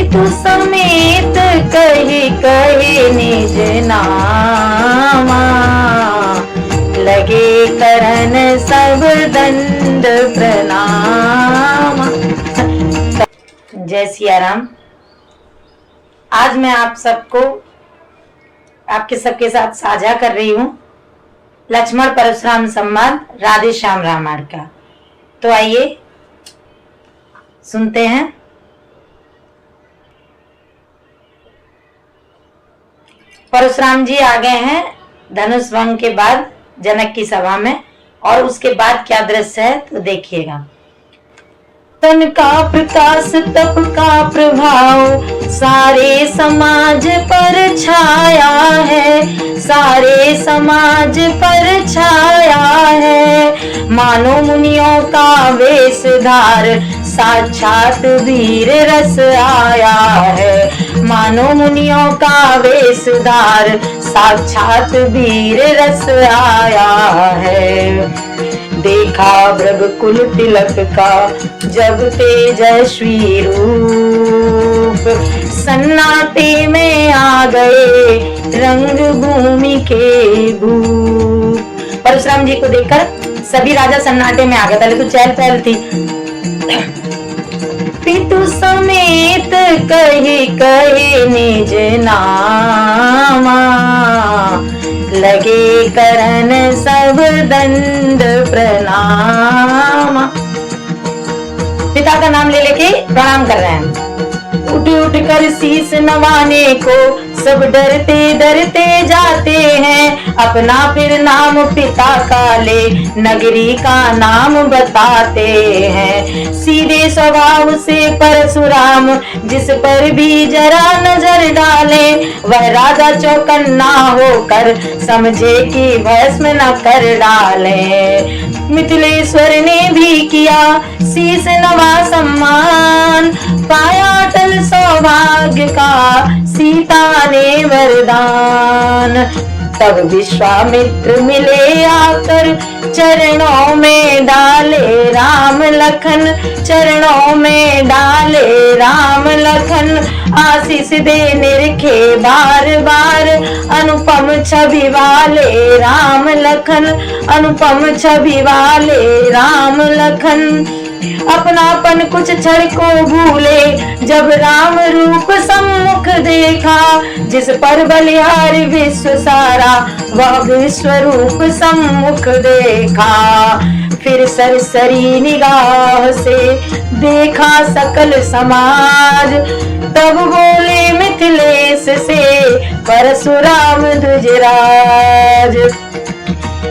पितु समेत कही कही निज नामा, लगे करन सब दंड प्रणाम। जय सिया राम। आज मैं आप सबको आपके सबके साथ साझा कर रही हूँ लक्ष्मण परशुराम संवाद राधे श्याम रामायण का। तो आइए सुनते हैं। परशुराम जी आ गए हैं धनुष भंग के बाद जनक की सभा में, और उसके बाद क्या दृश्य है तो देखिएगा। तन का प्रकाश तप का प्रभाव सारे समाज पर छाया है, सारे समाज पर छाया है। मानो मुनियों का वेश धार साक्षात वीर रस आया है, मानो मुनियों का वेश धार साक्षात वीर रस आया है। देखा भृगुकुल तिलक का जब तेजस्वी रूप, सन्नाटे में आ गए रंग भूमि के भूप। परशुराम जी को देखकर सभी राजा सन्नाटे में आ गए। पहले तो चहल पहल थी। पितु समेत कही कही निज नामा, लगे करन सब दंड प्रणाम। पिता का नाम ले लेके प्रणाम कर रहे हैं। उठ उठ कर शीश नवाने को सब डरते डरते जाते हैं, अपना फिर नाम पिता का ले नगरी का नाम बताते हैं। सीधे स्वभाव से परशुराम जिस पर भी जरा नजर डाले, वह राजा चौकन्ना होकर समझे कि भस्म न कर डाले। मिथिलेश्वर ने भी किया शीश नवा सम्मान, पाया अटल सौभाग्य का सीता ने वरदान। तब विश्वामित्र मिले आकर चरणों में डाले राम लखन, चरणों में डाले राम लखन। आशीष दे निरखे बार बार अनुपम छवि वाले राम लखन, अनुपम छवि वाले राम लखन। अपनापन कुछ क्षण को भूले जब राम रूप सम्मुख देखा, जिस पर बलिहारी विश्व सारा वह विश्व रूप सम्मुख देखा। फिर सरसरी निगाह से देखा सकल समाज, तब बोले मिथिलेश से परशुराम ध्वजराज।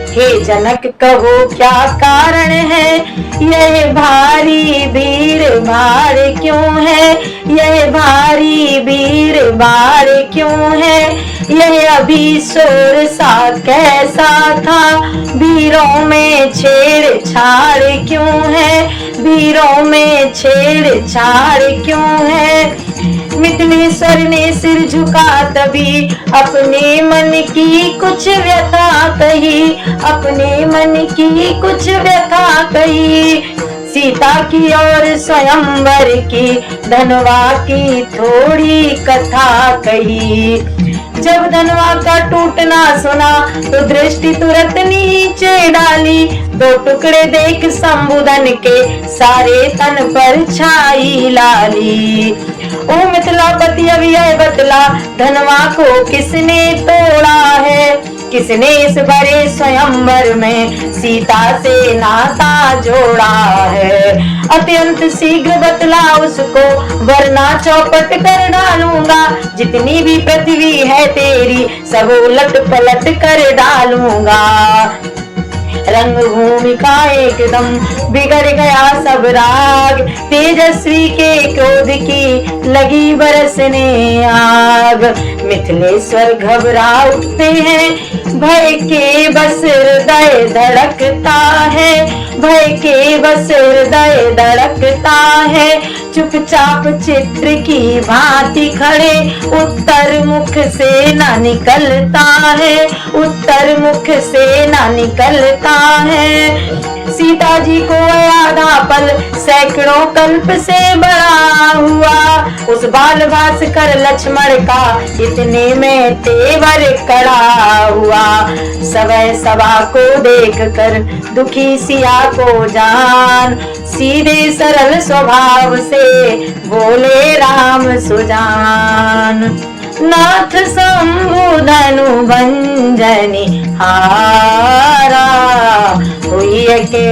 हे जनक कहो क्या कारण है, यह भारी भीड़ भाड़ क्यों है, यह भारी भीड़ भाड़ क्यों है। यह अभी शोर सा कैसा था, वीरों में छेड़छाड़ क्यों है, वीरों में छेड़छाड़ क्यों है। मिथिलेश्वर ने सिर झुका तभी अपने मन की कुछ व्यथा कही, अपने मन की कुछ व्यथा कही। सीता की और स्वयंवर की धनवा की थोड़ी कथा कही। जब धनवा का टूटना सुना तो दृष्टि तुरंत नीचे डाली, दो टुकड़े देख संबुधन के सारे तन पर छाई लाली। ओ मिथिलापति अब यह बतला धनवा को किसने तोड़ा है, किसने इस बड़े स्वयंवर में सीता से नाता जोड़ा है। अत्यंत शीघ्र बतला उसको वरना चौपट कर डालूंगा, जितनी भी पृथ्वी है तेरी सब उलट पलट कर डालूंगा। रंग भूमि का एकदम बिगड़ गया सब राग, तेजस्वी के क्रोध की लगी बरसने आग। मिथिलेश्वर घबरा उठते हैं, भय के बस हृदय धड़कता है, भय के बस हृदय धड़कता है। चुपचाप चित्र की भांति खड़े उत्तर मुख से ना निकलता है, उत्तर मुख से ना निकलता है। सीता जी को आधा पल सैकड़ों कल्प से बड़ा हुआ, उस बाल भास्कर लक्ष्मण का इतने में तेवर कड़ा हुआ। सवै सभा को देख कर दुखी सिया को जान, सीधे सरल स्वभाव से बोले राम सुजान। नाथ शंभु धनु भंजनि हारा, हुई के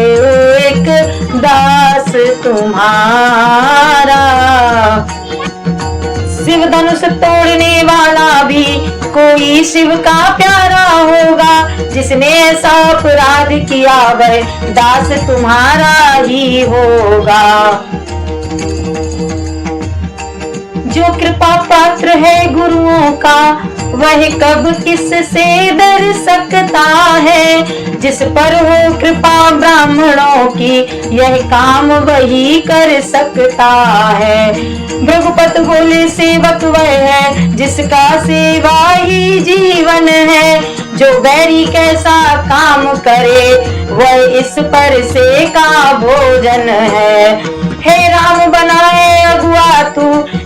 एक दास तुम्हारा। शिव धनुष तोड़ने वाला भी कोई शिव का प्यारा होगा, जिसने ऐसा अपराध किया वह दास तुम्हारा ही होगा। जो कृपा पात्र है गुरुओं का वह कब किससे डर सकता है। जिस पर हो कृपा ब्राह्मणों की यह काम वही कर सकता है। भृगुपत बोले सेवक वह है जिसका सेवा ही जीवन है। जो बैरी कैसा काम करे वह इस पर से का भोजन है। हे राम बनाए अगुआ तू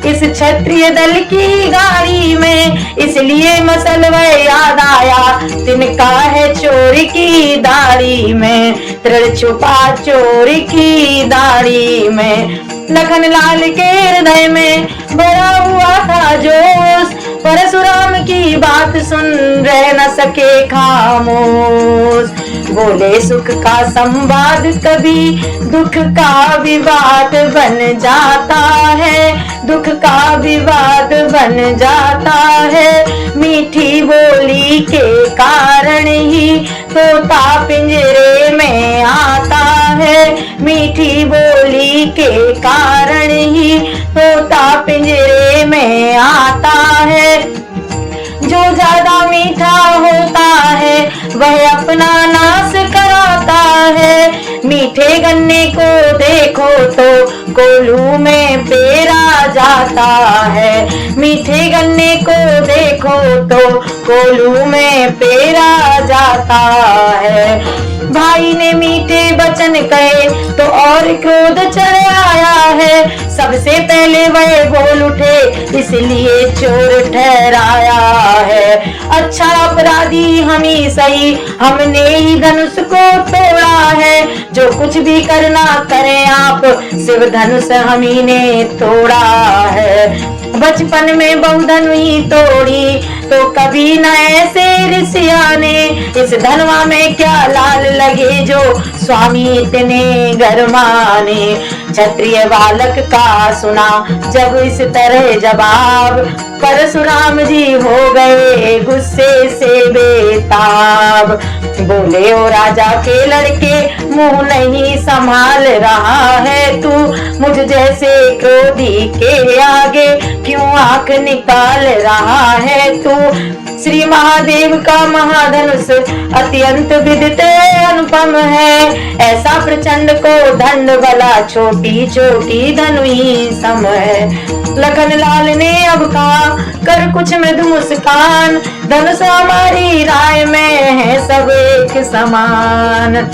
इस क्षत्रिय दल की गाड़ी में, इसलिए मसल वह याद आया तिनका है चोर की दाढ़ी में। तृण छुपा चोर की दाढ़ी में। लखन लाल के हृदय में भरा हुआ था जोश, परशुराम की बात सुन रह न सके खामोश। बोले सुख का संवाद कभी दुख का विवाद बन जाता है, दुख का विवाद बन जाता है। मीठी बोली के कारण ही तोता पिंजरे में आता है, मीठी बोली के कारण ही तोता पिंजरे में आता है। जो ज्यादा मीठा होता है वह अपना नाश कराता है। मीठे गन्ने को देखो तो कोल्हू में पेरा जाता है, मीठे गन्ने को देखो तो कोल्हू में पेरा जाता है। भाई ने मीठे वचन कहे तो और क्रोध चढ़ आया है। सबसे पहले वह बोल उठे इसलिए चोर ठहराया है। अच्छा अपराधी हम ही सही, हमने ही धनुष को तोड़ा है। जो कुछ भी करना करें आप, शिव धनुष हम ही ने तोड़ा है। बचपन में बहुधनु ही तोड़ी तो कभी न ऐसे ऋषिया ने। इस धनवा में क्या लाल लगे जो स्वामी इतने गरमाने। क्षत्रिय बालक का सुना जब इस तरह जवाब, परशुराम जी हो गए गुस्से से बेताब। बोले ओ राजा के लड़के मुंह नहीं संभाल रहा है तू, मुझ जैसे क्रोधी के आगे क्यों आंख निकाल रहा है तू। श्री महादेव का महाधनुष अत्यंत विदित अनुपम है, ऐसा प्रचंड को दंड भला छोटी छोटी धनु ही सम है। लखन लाल ने अब कहा कर कुछ मृदु मुस्कान, धनुष हमारी राय में है सब एक समान।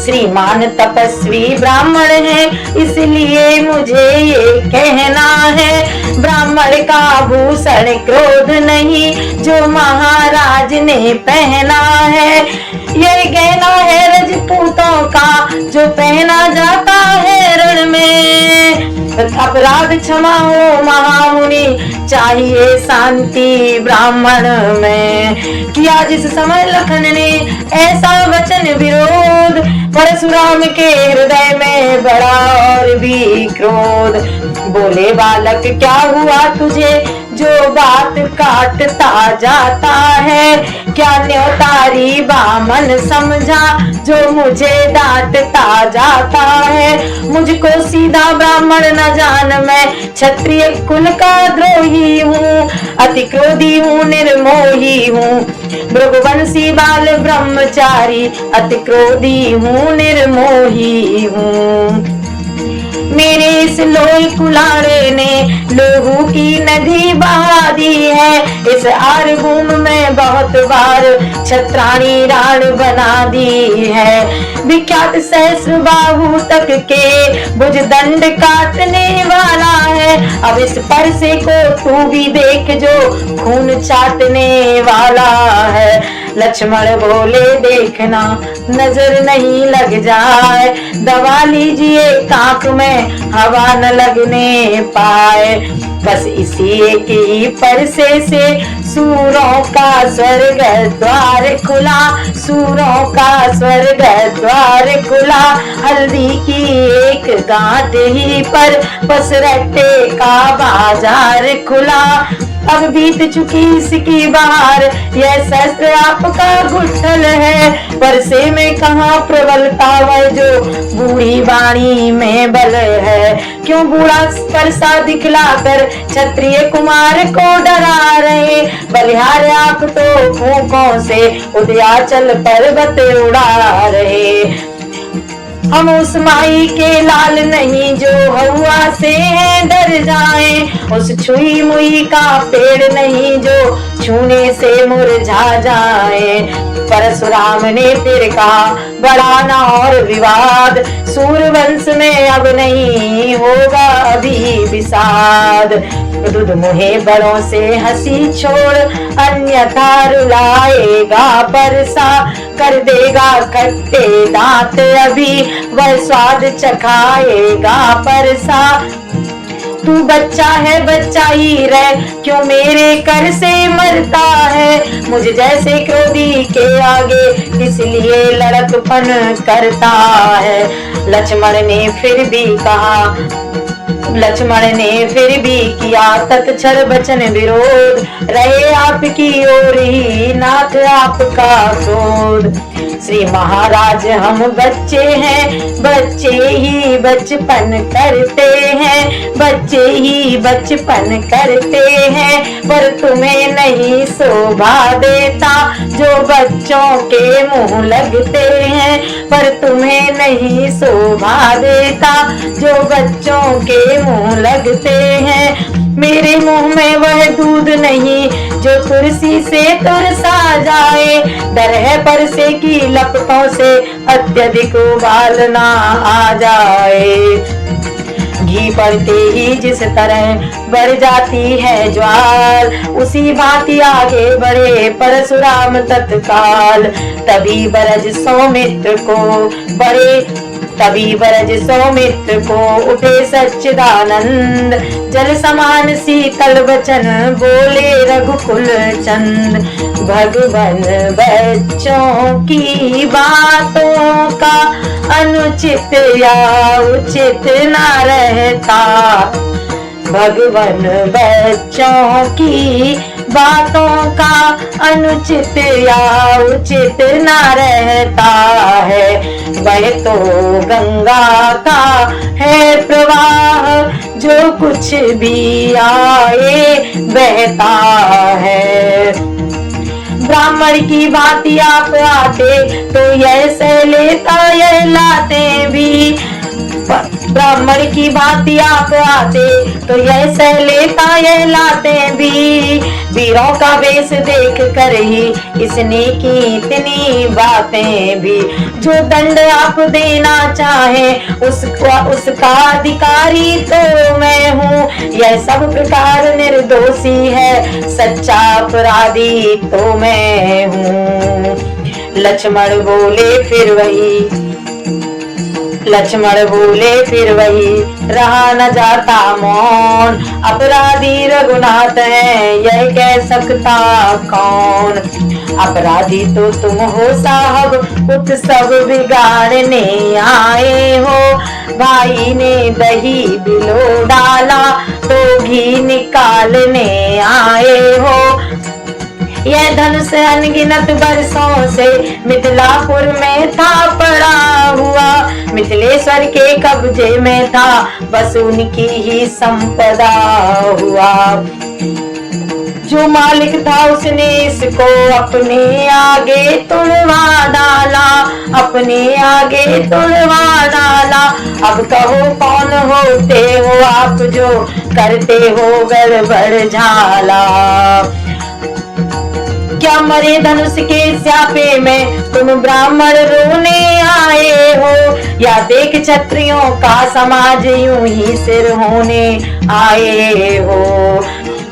श्रीमान तपस्वी ब्राह्मण है इसलिए मुझे ये कहना है। ब्राह्मण का भूषण क्रोध नहीं जो महाराज ने पहना है। ये गहना है रजपूतों का जो पहना जाता है रण में। अपराध क्षमा हो महामुनि चाहिए शांति ब्राह्मण में। किया जिस समय लखन ने ऐसा वचन विरोध, परशुराम के हृदय में बड़ा और भी क्रोध। बोले बालक क्या हुआ तुझे जो बात काटता जाता है। क्या न्योतारी बामन समझा जो मुझे डांटता जाता है। मुझको सीधा ब्राह्मण न जान, मैं क्षत्रिय कुल का द्रोही हूँ। अति क्रोधी हूँ निर्मोही हूँ, भृगुवंशी बाल ब्रह्मचारी। अति क्रोधी हूँ निर्मोही हूँ। मेरे इस लोही कुलारे ने लोहू की नदी बहा दी है। इस आरभूम में बहुत बार छत्राणी राण बना दी है। विख्यात सहस्र बाहु तक के भुज दंड काटने वाला है। अब इस परसे को तू भी देख जो खून चाटने वाला है। लक्ष्मण बोले देखना नजर नहीं लग जाए, दबा लीजिए ताक में हवा न लगने पाए। बस इसी एक ही परसे से सूरों का स्वर्ग द्वार खुला, सूरों का स्वर्ग द्वार खुला। हल्दी की एक गांठ ही पर बस रट्टे का बाजार खुला। अब बीत चुकी इसकी बहार, यह शस्त्र आपका गुठल है। परसे में कहाँ प्रबलता वह जो बूढ़ी वाणी में बल है। क्यों बूढ़ा परसा दिखलाकर क्षत्रिय कुमार को डरा रहे। बलिहार आप तो फूकों से उदयाचल पर्वत उड़ा रहे। हम उस माई के लाल नहीं जो हवा से है डर जाए, उस छुई मुई का पेड़ नहीं जो छूने से मुरझा जाए। परशुराम ने फिर कहा बढ़ाना और विवाद, सूर्यवंश में अब नहीं होगा अभी विषाद। दूध मुहे बड़ों से हंसी छोड़ अन्यथा रुलाएगा परसा, कर देगा खट्टे दांत अभी वह स्वाद चखाएगा परसा। तू बच्चा है बच्चा ही रह, क्यों मेरे कर से मरता है। मुझ जैसे क्रोधी के आगे इसलिए लड़कपन करता है। लक्ष्मण ने फिर भी कहा, लक्ष्मण ने फिर भी किया तत्क्षण वचन विरोध। रहे आपकी ओर ही नाथ आपका क्रोध। श्री महाराज हम बच्चे हैं, बच्चे ही बचपन करते हैं, बच्चे ही बचपन करते हैं। पर तुम्हें नहीं शोभा देता जो बच्चों के मुंह लगते हैं, पर तुम्हें नहीं शोभा देता जो बच्चों के मुंह लगते हैं। मेरे मुंह में वह दूध नहीं जो तुलसी से तुरसा जाए। डर है परसे की लपटों से अत्यधिक उबालना आ जाए। घी पड़ते ही जिस तरह बढ़ जाती है ज्वाल, उसी भांति आगे बढ़े परशुराम तत्काल। तभी ब्रज सौमित्र को बड़े तभी ब्रज सौमित्र को उठे सच्चिदानंद। जल समान शीतल वचन बोले रघुकुल चंद। भगवन बच्चों की बातों का अनुचित या उचित न रहता। भगवन बच्चों की बातों का अनुचित या उचित न रहता है। वह तो गंगा का है प्रवाह जो कुछ भी आए बहता है। ब्राह्मण की भांति आप आते तो यह सह लेता यह लाते भी। ब्राह्मण की भांति आप आते तो यह सह लेता यह लाते भी। वीरों का वेश देख कर ही इसने की इतनी बातें भी। जो दंड आप देना चाहे उसका अधिकारी तो मैं हूँ। यह सब प्रकार निर्दोषी है, सच्चा अपराधी तो मैं हूँ। लक्ष्मण बोले फिर वही रहा न जाता मौन। अपराधी रघुनाथ है यह कह सकता कौन। अपराधी तो तुम हो साहब, उत्सव बिगाड़ने आए हो। भाई ने दही बिलो डाला तो घी निकालने आए हो। यह धनुष अनगिनत वर्षों से मिथिलापुर में था पड़ा हुआ। मिथिलेश्वर के कब्जे में था बस उनकी ही संपदा हुआ। जो मालिक था उसने इसको अपने आगे तुड़वा डाला, अपने आगे तुड़वा डाला। अब कहो कौन होते हो आप जो करते हो गड़बड़ झाला। क्या मरे धनुष के स्यापे में तुम ब्राह्मण रोने आए हो, या देख क्षत्रियों का समाज यूं ही सिर होने आए हो।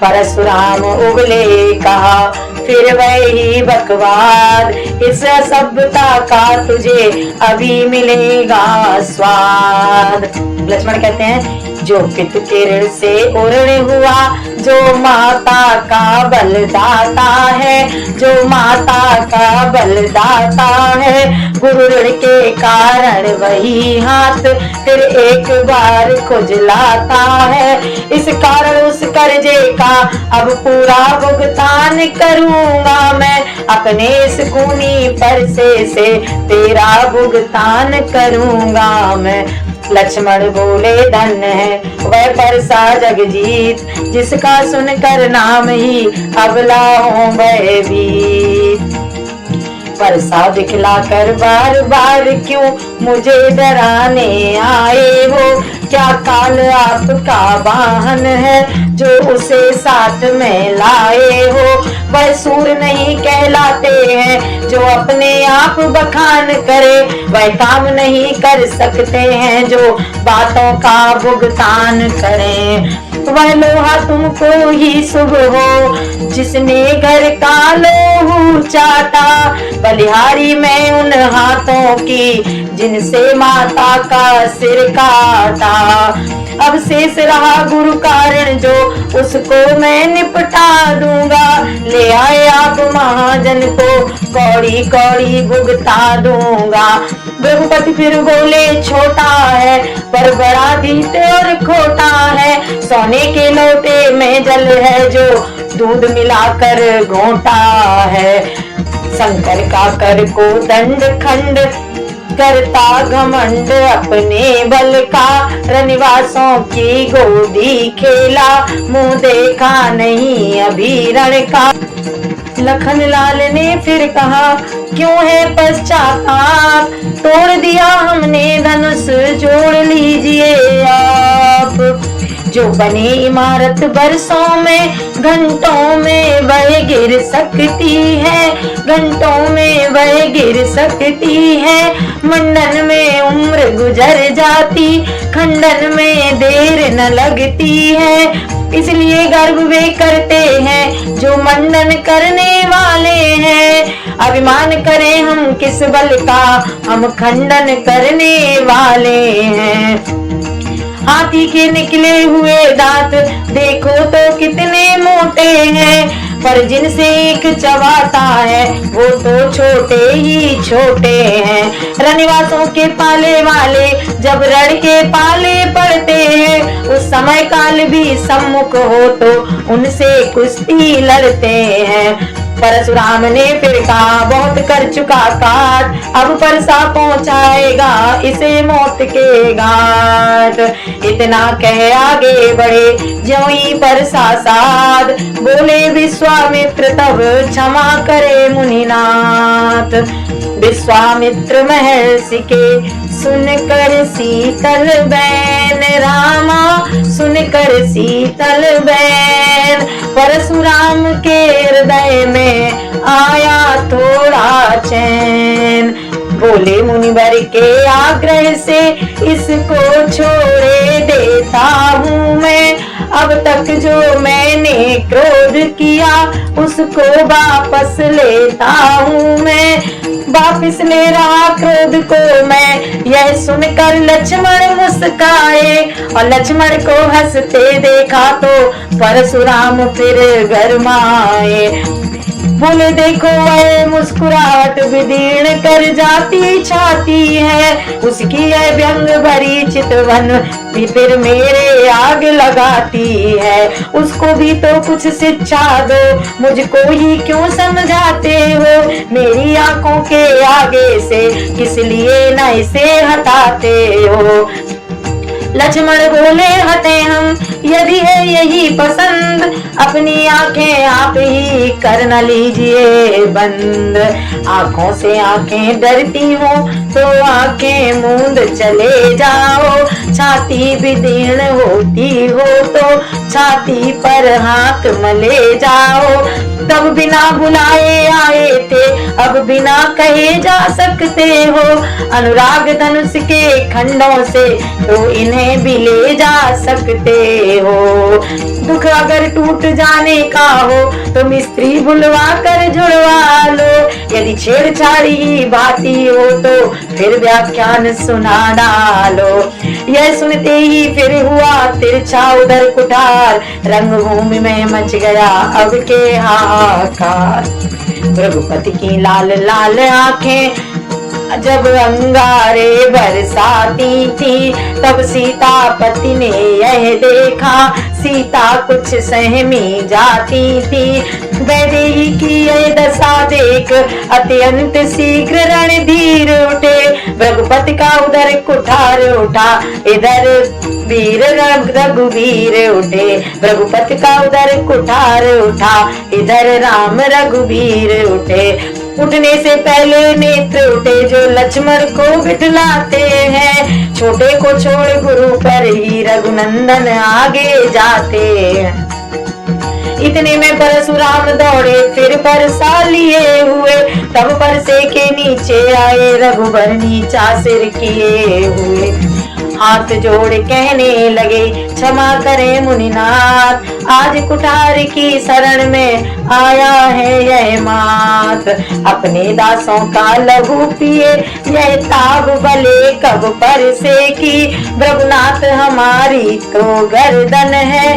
परशुराम उगले कहा फिर वही बकवाद, इस सभ्यता का तुझे अभी मिलेगा स्वाद। लक्ष्मण कहते हैं जो पितु के ऋण से उऋण हुआ, जो माता का बलदाता है, जो माता का बलदाता है, गुरु ऋण के कारण वही हाथ फिर एक बार खुजलाता है। इस कारण उस कर्जे का अब पूरा भुगतान करूंगा मैं, अपने इस खूनी परसे से तेरा भुगतान करूंगा मैं। लक्ष्मण बोले धन्य है वह परसा जगजीत, जिसका सुनकर नाम ही अबला हो भयभीत। परसा दिखलाकर बार बार क्यों मुझे डराने आए हो, क्या काल आपका वाहन है जो उसे साथ में लाए हो। वह सूर नहीं कहलाते हैं जो अपने आप बखान करे, वह काम नहीं कर सकते हैं जो बातों का भुगतान करें। वह लोहा तुमको ही शुभ हो जिसने घर का लोहू चाटा, बलिहारी में उन हाथों की जिनसे माता का सिर काटा। अब शेष रहा गुरु कारण जो उसको मैं निपटा दूंगा, ले आए आप महाजन को कौड़ी कौड़ी भुगता दूंगा। रघुपति फिर बोले छोटा है पर बड़ा धीट और खोटा है, सोने के लोटे में जल है जो दूध मिलाकर घोटा है। शंकर का कर को दंड खंड करता घमंड अपने बल का, रनिवासों की गोदी खेला मुंह देखा नहीं अभी रण का। लखन लाल ने फिर कहा क्यों है पश्चाताप, तोड़ दिया हमने धनुष जोड़ लीजिए आप। जो बनी इमारत बरसों में घंटों में वह गिर सकती है, घंटों में वह गिर सकती है। मंडन में उम्र गुजर जाती, खंडन में देर न लगती है। इसलिए गर्व वे करते हैं जो मंडन करने वाले हैं। अभिमान करें हम किस बल का, हम खंडन करने वाले हैं। हाथी के निकले हुए दांत देखो तो कितने मोटे हैं, पर जिनसे एक चबाता है वो तो छोटे ही छोटे हैं। रनिवासों के पाले वाले जब रण के पाले पड़ते हैं, उस समय काल भी सम्मुख हो तो उनसे कुश्ती लड़ते हैं। परशुराम ने फिर कहा बहुत कर चुका काट, अब परसा पहुंचाएगा इसे मौत के घाट। इतना कह आगे बढ़े ज्यों ही परसा साध, बोले विश्वामित्र तब क्षमा करे मुनिनाथ। विश्वामित्र महर्षि के सुनकर शीतल बैन, रामा सुनकर शीतल बैन। परशुराम के हृदय में आया थोड़ा चैन, बोले मुनिवर के आग्रह से इसको छोड़े देता हूँ मैं। अब तक जो मैंने क्रोध किया उसको वापस लेता हूँ मैं, वापस ले रहा क्रोध को मैं। यह सुनकर लक्ष्मण मुस्काए और लक्ष्मण को हंसते देखा तो परशुराम फिर गरमाए। बोले देखो वह मुस्कुराहट विदीर्ण कर जाती छाती है, उसकी यह व्यंग भरी चितवन भी फिर मेरे आग लगाती है। उसको भी तो कुछ शिक्षा दो, मुझको ही क्यों समझाते हो। मेरी आंखों के आगे से किस लिए न इसे हटाते हो। लक्ष्मण बोले हटे हम, यदि है यही पसंद, अपनी आंखें आप ही कर न लीजिए बंद। आंखों से आंखें डरती हो तो आंखें मूंद चले जाओ, छाती भी दीर्ण होती हो तो छाती पर हाथ मले जाओ। तब बिना बुलाए आए थे, अब बिना कहे जा सकते हो। अनुराग धनुष के खंडों से तो इन्हें भी ले जा सकते हो। दुख अगर टूट जाने का हो तो मिस्त्री बुलवा कर जुड़वा लो। यदि छेड़छाड़ी की बाती हो तो फिर व्याख्यान सुना डालो। यह सुनते ही फिर हुआ तिरछा उधर कुठार, रंगभूमि में मच गया अब के हाहाकार। रघुपति की लाल लाल आंखें जब अंगारे बरसाती थी, तब सीतापति ने यह देखा सीता कुछ सहमी जाती थी। वैदेही की यह दशा देख अत्यंत शीघ्र रणधीर उठे। रघुपति का उधर कुठार उठा, इधर वीर रघुवीर उठे। रघुपति का उधर कुठार उठा, इधर राम रघुवीर उठे। उठने से पहले नेत्र उठे जो लक्ष्मण को बिठलाते हैं, छोटे को छोड़ गुरु पर ही रघुनंदन आगे जाते हैं। इतने में परशुराम दौड़े फिर परसा लिए हुए, तब परसे के नीचे आए रघुबर नीचा सिर किए हुए। हाथ जोड़ कहने लगे क्षमा करें मुनिनाथ, आज कुठार की शरण में आया है यह मात। अपने दासों का लहू पिए यह ताब भले कब पर से की। रघुनाथ हमारी तो गर्दन है,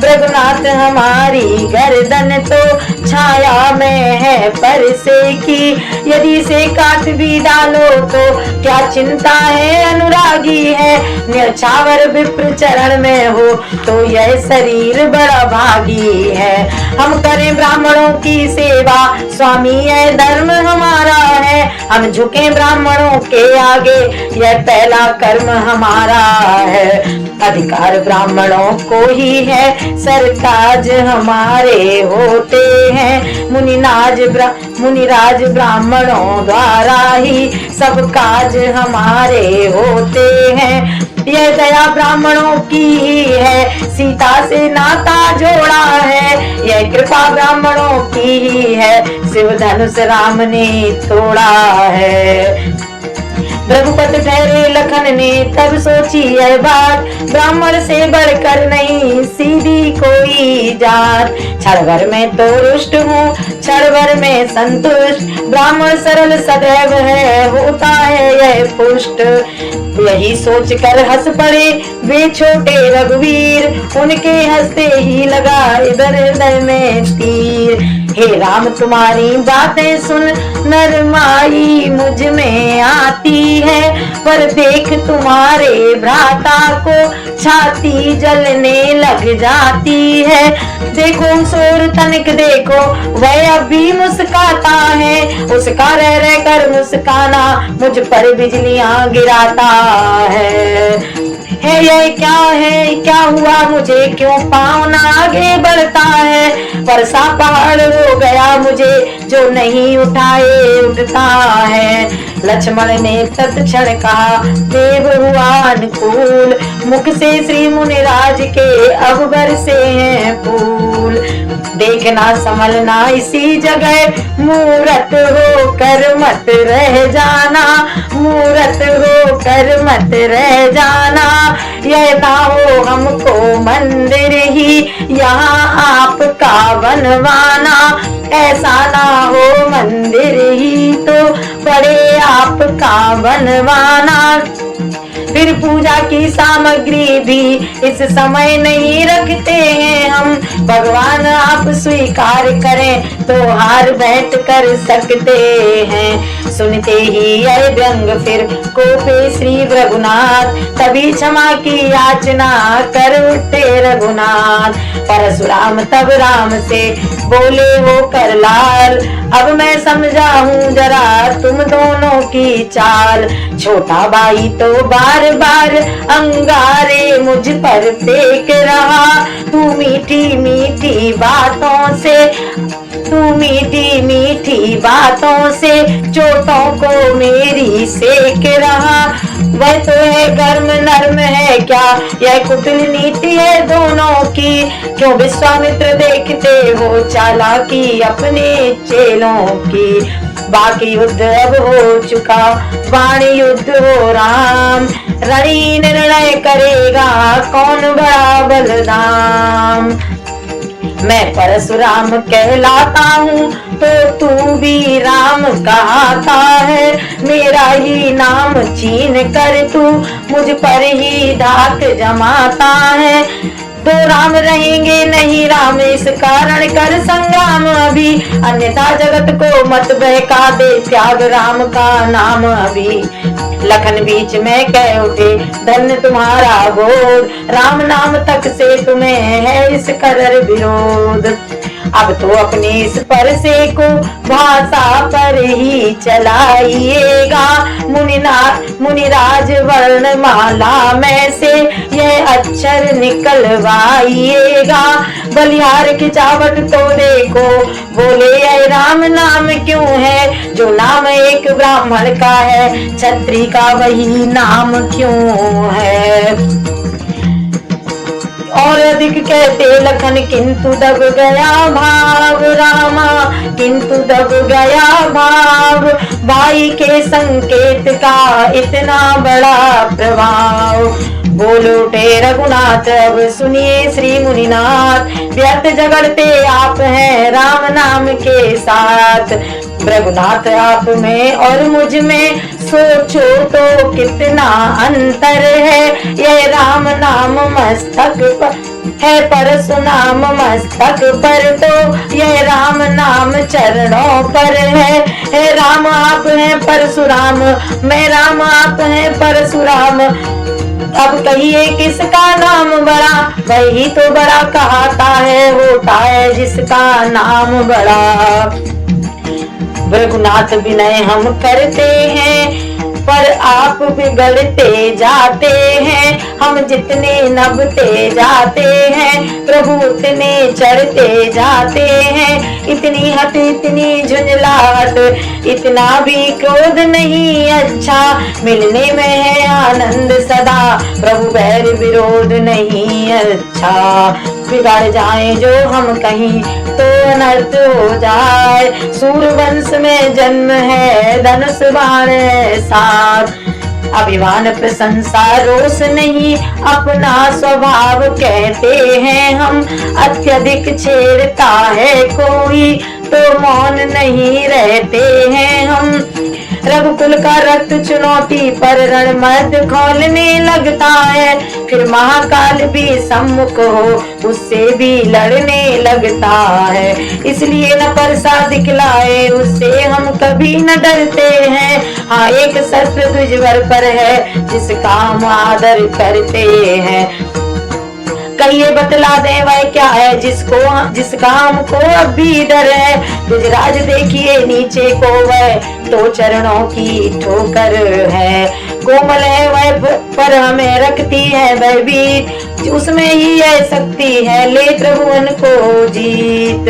रघुनाथ हमारी गर्दन तो छाया में है पर से की। यदि से काट भी डालो तो क्या चिंता है, अनुरागी है। न्यौछावर विप्र चरण में हो तो यह शरीर बड़ा भागी है। हम करें ब्राह्मणों की सेवा, स्वामी यह धर्म हमारा है। हम झुके ब्राह्मणों के आगे, यह पहला कर्म हमारा है। अधिकार ब्राह्मणों को ही है, सरताज हमारे होते हैं। मुनिराज ब्राह्मणों द्वारा ही सब काज हमारे होते हैं। यह दया ब्राह्मणों की ही है, सीता से नाता जोड़ा है। यह कृपा ब्राह्मणों की ही है, शिव धनुष राम ने तोड़ा है। रघुपति ठहरे लखन ने तब सोची यह बात, ब्राह्मण से बढ़कर नहीं सीधी कोई जात। क्षण भर में तो रुष्ट हूँ, क्षण भर में संतुष्ट। ब्राह्मण सरल सदैव है, होता है यह पुष्ट। यही सोच कर हंस पड़े वे छोटे रघुवीर, उनके हंसते ही लगा इधर हृदय में तीर। हे राम तुम्हारी बातें सुन नरमाई मुझ में आती है, पर देख तुम्हारे भ्राता को छाती जलने लग जाती है। देखो सोर तनिक देखो वह अभी मुस्काता है, उसका रह रह कर मुस्काना मुझ पर बिजलियां गिराता है। यह क्या है, क्या हुआ मुझे, क्यों पाँव न आगे बढ़ता है। परसा पहाड़ हो गया मुझे जो नहीं उठाए उठता है। लक्ष्मण ने तत्क्षण कहा देव हुआ अनुकूल, मुख से श्री मुनिराज के अब बरसे हैं फूल। देखना संभलना इसी जगह, मूरत हो कर मत रह जाना, मूरत हो कर मत रह जाना। यह दाओ हमको मंदिर ही यहाँ आपका बनवाना, ऐसा ना हो मंदिर ही तो पड़े आपका बनवाना। फिर पूजा की सामग्री भी इस समय नहीं रखते हैं हम, भगवान आप स्वीकार करें तो हार भेंट कर सकते हैं। सुनते ही यह व्यंग फिर कोपे श्री रघुनाथ, तभी क्षमा की याचना कर उठे रघुनाथ। परशुराम तब राम से बोले हो कर लाल। अब मैं समझा हूँ जरा तुम दोनों की चाल। छोटा भाई तो बार बार अंगारे मुझ पर फेंक रहा। तू मीठी मीठी बातों से, तू मीठी मीठी बातों से चोटों को मेरी सेक रहा। वह तो है गर्म नर्म है क्या, यह कुटिल नीति है दोनों की। क्यों विश्वामित्र देखते हो चालाकी अपने चेलों की। बाकी युद्ध अब हो चुका, वाणी युद्ध हो राम। रणि निर्णय करेगा कौन बड़ा बलराम। मैं परशुराम कहलाता हूँ तो तू भी राम कहता है। मेरा ही नाम छीन कर तू मुझ पर ही धाक जमाता है। तो राम रहेंगे नहीं राम, इस कारण कर संग्राम अभी। अन्यथा जगत को मत बहका दे, त्याग राम का नाम अभी। लखन बीच में कह उठे धन्य तुम्हारा गोद, राम नाम तक से तुम्हें है इस कदर विरोध। अब तो अपने इस परसे को भाषा पर ही चलाइएगा। मुनिराज वर्णमाला में से यह अक्षर निकलवाइएगा। बलिहार की चावट तो देखो, बोले यह राम नाम क्यों है। जो नाम एक ब्राह्मण का है, क्षत्रिय का वही नाम क्यों है। और अधिक कहते लखन किंतु दब गया भाव रामा, किंतु दब गया भाव। भाई के संकेत का इतना बड़ा प्रभाव। बोल उठे रघुनाथ अब सुनिए श्री मुनिनाथ। व्यर्थ झगड़ते आप हैं राम नाम के साथ। रघुनाथ आप में और मुझ में सोचो तो कितना अंतर है। यह राम नाम मस्तक पर है, परशुराम मस्तक पर तो यह राम नाम चरणों पर है। राम आप हैं परशुराम, मैं राम आप हैं परशुराम। अब कहिए किसका नाम बड़ा, वही तो बड़ा कहता है होता है जिसका नाम बड़ा। रघुनाथ विनय हम करते हैं पर आप बिगड़ते जाते हैं। हम जितने नभते जाते हैं प्रभु उतने चढ़ते जाते हैं। इतनी हट इतनी झुंझलाहट, इतना भी क्रोध नहीं अच्छा। मिलने में है आनंद सदा, प्रभु बैर विरोध नहीं अच्छा। बिगड़ जाए जो हम कहीं तो अनर्थ हो जाए। सूर्यवंश में जन्म है धनुष बाण साथ। अभिमान प्रशंसा रोष नहीं अपना स्वभाव कहते हैं हम। अत्यधिक छेड़ता है कोई तो मौन नहीं रहते हैं हम। रघुकुल का रक्त चुनौती पर रण मर्द खोलने लगता है। फिर महाकाल भी सम्मुख हो उससे भी लड़ने लगता है। इसलिए न परसा दिखलाए उससे हम कभी न डरते हैं। हाँ एक शस्त्र द्विजवर पर है जिसका हम आदर करते हैं। कहिए बतला दे वह क्या है जिसका हमको अब भी डर है। गुजराज देखिए नीचे को वह तो चरणों की ठोकर है। कोमल है वह पर हमें रखती है भयभीत, उसमें ही यह शक्ति है ले त्रिभुवन को जीत।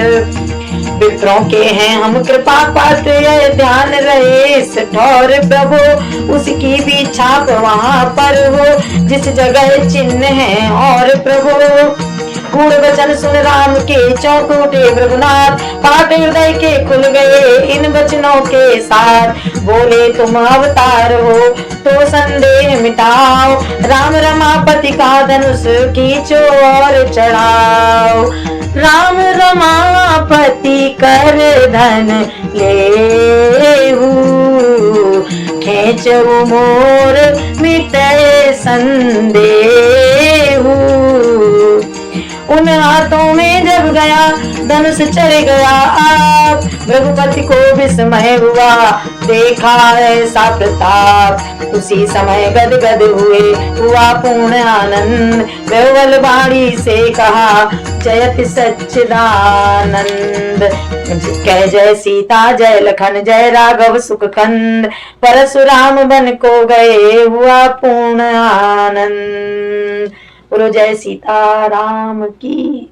विप्रों के हैं हम कृपा पात्र यह ध्यान रहे इस ठौर प्रभु। उसकी भी छाप वहाँ पर हो जिस जगह चिन्ह है और प्रभु। गुण वचन सुन राम के चौंक उठे रघुनाथ, पाट हृदय के खुल गए इन वचनों के साथ। बोले तुम अवतार हो तो संदेह मिटाओ, राम रमापति का धनुष खींचो और चढ़ाओ। राम रमापति कर धन लेहु, खेचऊ मोर मिटे संदेहु। उन हाथों में जब गया धनुष चढ़ गया आप। रघुपति को विस्मय हुआ देखा ऐसा प्रताप, उसी समय गदगद हुआ पूर्ण आनंद। बेवल वाणी से कहा जयति सच्चिदानंद। कह जय सीता जय लखन जय राघव सुख कंद, परशुराम बन को गए हुआ पूर्ण आनंद। बोलो जय सीता राम की।